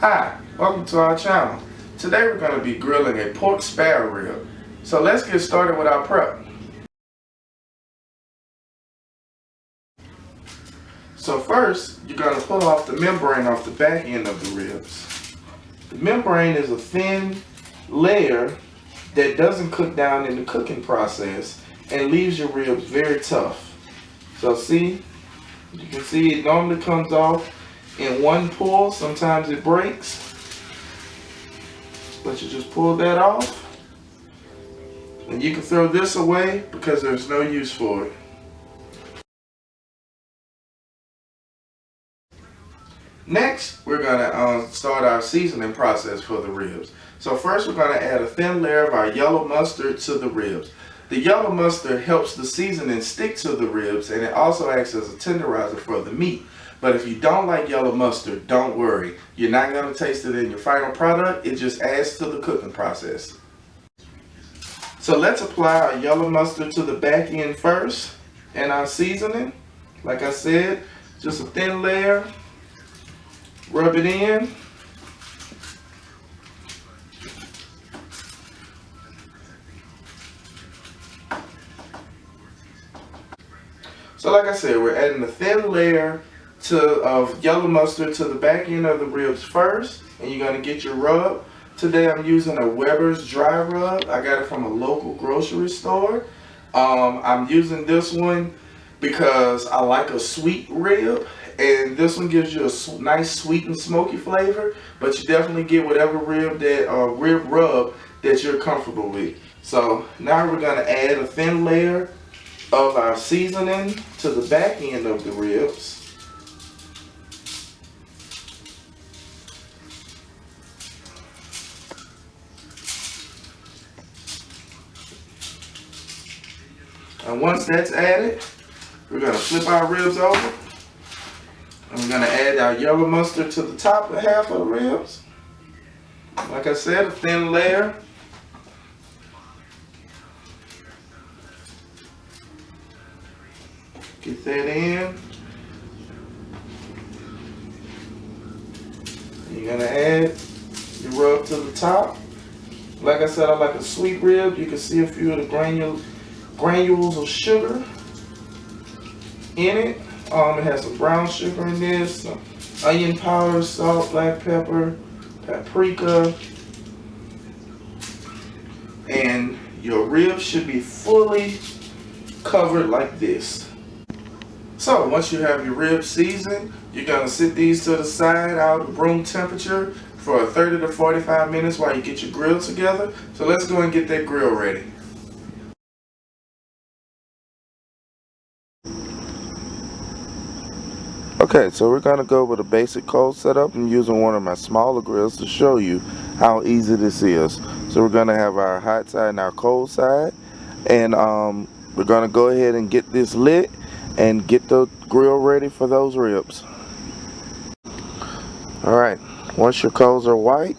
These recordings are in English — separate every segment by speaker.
Speaker 1: Hi, welcome to our channel. Today we're going to be grilling a pork spare rib. So let's get started with our prep. So first, you're going to pull off the membrane off the back end of the ribs. The membrane is a thin layer that doesn't cook down in the cooking process and leaves your ribs very tough. So see, you can see it normally comes off in one pull. Sometimes it breaks, but you just pull that off and you can throw this away because there's no use for it. Next, we're going to start our seasoning process for the ribs. So first we're going to add a thin layer of our yellow mustard to the ribs. The yellow mustard helps the seasoning stick to the ribs, and it also acts as a tenderizer for the meat. But if you don't like yellow mustard, don't worry. You're not going to taste it in your final product. It just adds to the cooking process. So let's apply our yellow mustard to the back end first, and our seasoning. Like I said, just a thin layer. Rub it in. So like I said, we're adding a thin layer of yellow mustard to the back end of the ribs first, and you're going to get your rub. Today I'm using a Weber's dry rub. I got it from a local grocery store. I'm using this one because I like a sweet rib, and this one gives you a nice sweet and smoky flavor, but you definitely get whatever rib rub that you're comfortable with. So now we're going to add a thin layer of our seasoning to the back end of the ribs. And once that's added, we're going to flip our ribs over. And we're going to add our yellow mustard to the top half of the ribs. Like I said, a thin layer. Get that in. You're going to add your rub to the top. Like I said, I like a sweet rib. You can see a few of the granules of sugar in it. It has some brown sugar in this, some onion powder, salt, black pepper, paprika, and your ribs should be fully covered like this. So once you have your ribs seasoned, you're going to sit these to the side out of room temperature for 30 to 45 minutes while you get your grill together. So let's go and get that grill ready. Okay, so we're going to go with a basic cold setup. I'm using one of my smaller grills to show you how easy this is. So we're going to have our hot side and our cold side, and we're going to go ahead and get this lit and get the grill ready for those ribs. Alright, once your coals are white,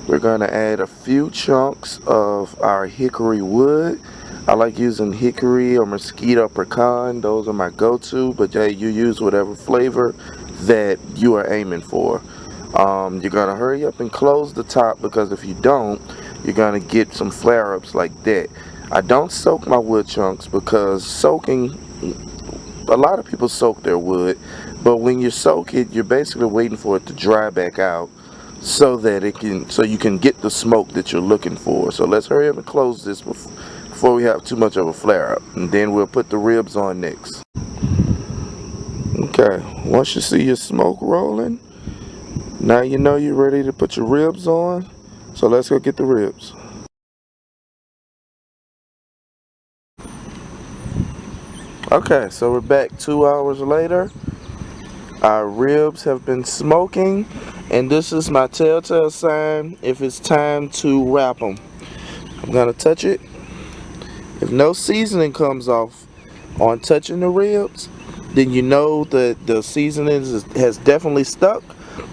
Speaker 1: we're going to add a few chunks of our hickory wood. I like using hickory or mesquite or pecan. Those are my go-to, but hey, you use whatever flavor that you are aiming for. You're going to hurry up and close the top, because if you don't, you're going to get some flare-ups like that. I don't soak my wood chunks because soaking, a lot of people soak their wood, but when you soak it, you're basically waiting for it to dry back out so that you can get the smoke that you're looking for. So let's hurry up and close this before we have too much of a flare up, and then we'll put the ribs on next. Okay, once you see your smoke rolling, now you know you're ready to put your ribs on. So let's go get the ribs. Okay, so we're back 2 hours later. Our ribs have been smoking, and this is my telltale sign if it's time to wrap them. I'm gonna touch it. If no seasoning comes off on touching the ribs, then you know that the seasoning has definitely stuck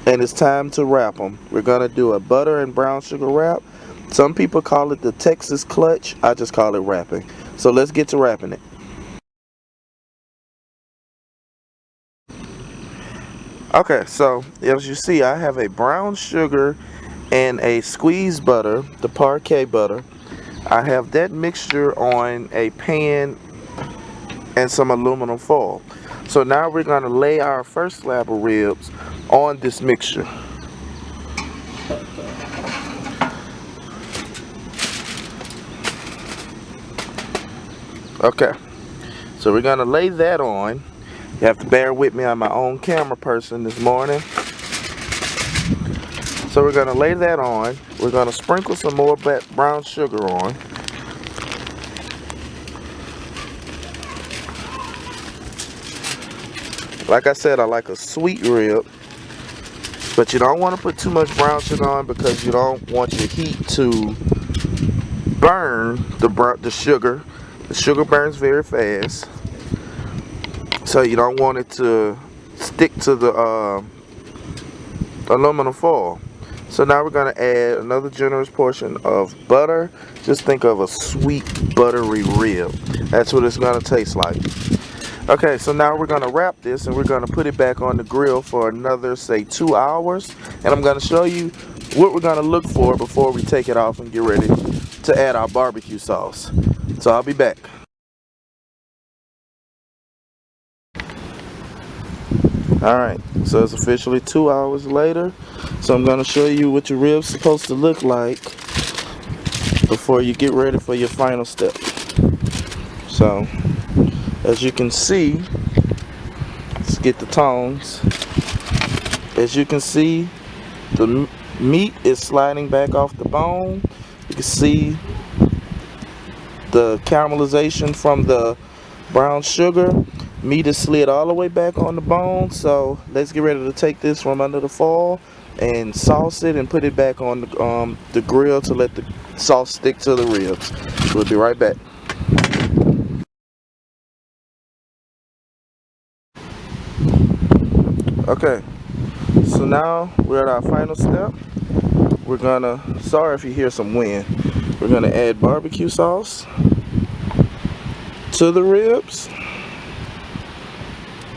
Speaker 1: and it's time to wrap them. We're gonna do a butter and brown sugar wrap. Some people call it the Texas clutch. I just call it wrapping. So let's get to wrapping it. Okay, so as you see, I have a brown sugar and a squeezed butter, the Parkay butter. I have that mixture on a pan and some aluminum foil. So now we're going to lay our first slab of ribs on this mixture. Okay, so we're going to lay that on. You have to bear with me, I'm my own camera person this morning. So we're going to lay that on. We're going to sprinkle some more brown sugar on. Like I said, I like a sweet rib, but you don't want to put too much brown sugar on because you don't want your heat to burn the sugar. The sugar burns very fast, so you don't want it to stick to the aluminum foil. So now we're going to add another generous portion of butter. Just think of a sweet buttery rib. That's what it's going to taste like. Okay, so now we're going to wrap this and we're going to put it back on the grill for another, say, 2 hours. And I'm going to show you what we're going to look for before we take it off and get ready to add our barbecue sauce. So I'll be back. Alright, so it's officially 2 hours later. So I'm going to show you what your rib's supposed to look like before you get ready for your final step. So, as you can see, let's get the tongs. As you can see, the meat is sliding back off the bone. You can see the caramelization from the brown sugar. Meat is slid all the way back on the bone. So let's get ready to take this from under the foil and sauce it and put it back on the grill to let the sauce stick to the ribs. We'll be right back. Okay, so now we're at our final step. We're gonna, sorry if you hear some wind, we're gonna add barbecue sauce to the ribs,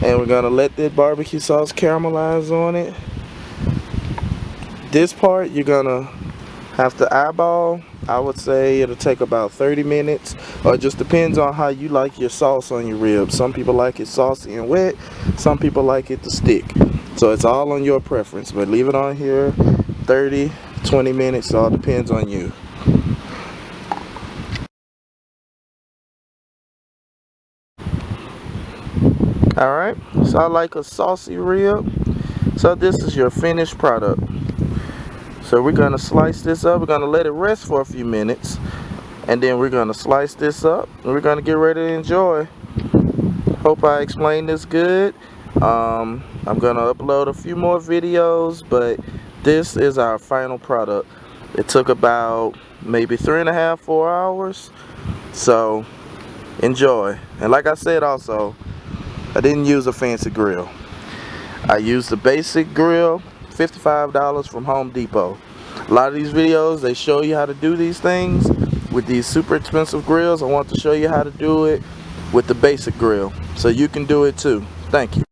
Speaker 1: and we're gonna let that barbecue sauce caramelize on it. This part you're gonna have to eyeball. I would say it'll take about 30 minutes, or it just depends on how you like your sauce on your ribs. Some people like it saucy and wet, some people like it to stick. So it's all on your preference, but leave it on here 30, 20 minutes, it all depends on you. Alright, so I like a saucy rib. So this is your finished product. So we're going to slice this up. We're going to let it rest for a few minutes, and then we're going to slice this up and we're going to get ready to enjoy. Hope I explained this good. I'm going to upload a few more videos, but this is our final product. It took about maybe 3.5, 4 hours. So enjoy. And like I said also, I didn't use a fancy grill. I used the basic grill, $55 from Home Depot. A lot of these videos, they show you how to do these things with these super expensive grills. I want to show you how to do it with the basic grill, so you can do it too. Thank you.